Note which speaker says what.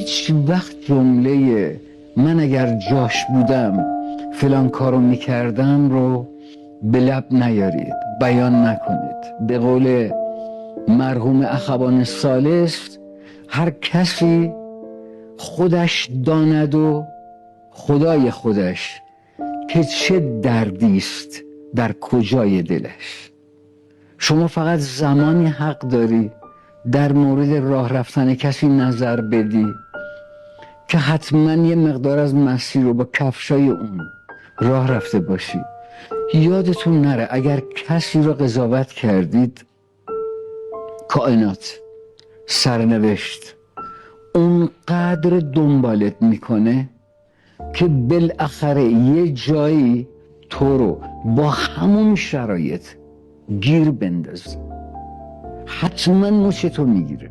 Speaker 1: هیچ وقت جمله من اگر جاش بودم فلان کارو میکردم رو به لب نیارید، بیان نکنید. به قول مرحوم اخوان ثالث، هر کسی خودش داند و خدای خودش که چه دردیست در کجای دلش. شما فقط زمانی حق داری در مورد راه رفتن کسی نظر بدی که حتما یه مقدار از مسیر رو با کفشای اون راه رفته باشی. یادتون نره اگر کسی رو قضاوت کردید، کائنات، سرنوشت اونقدر دنبالت میکنه که بالاخره یه جایی تو رو با همون شرایط گیر بندازه، حتما مچ تو میگیره.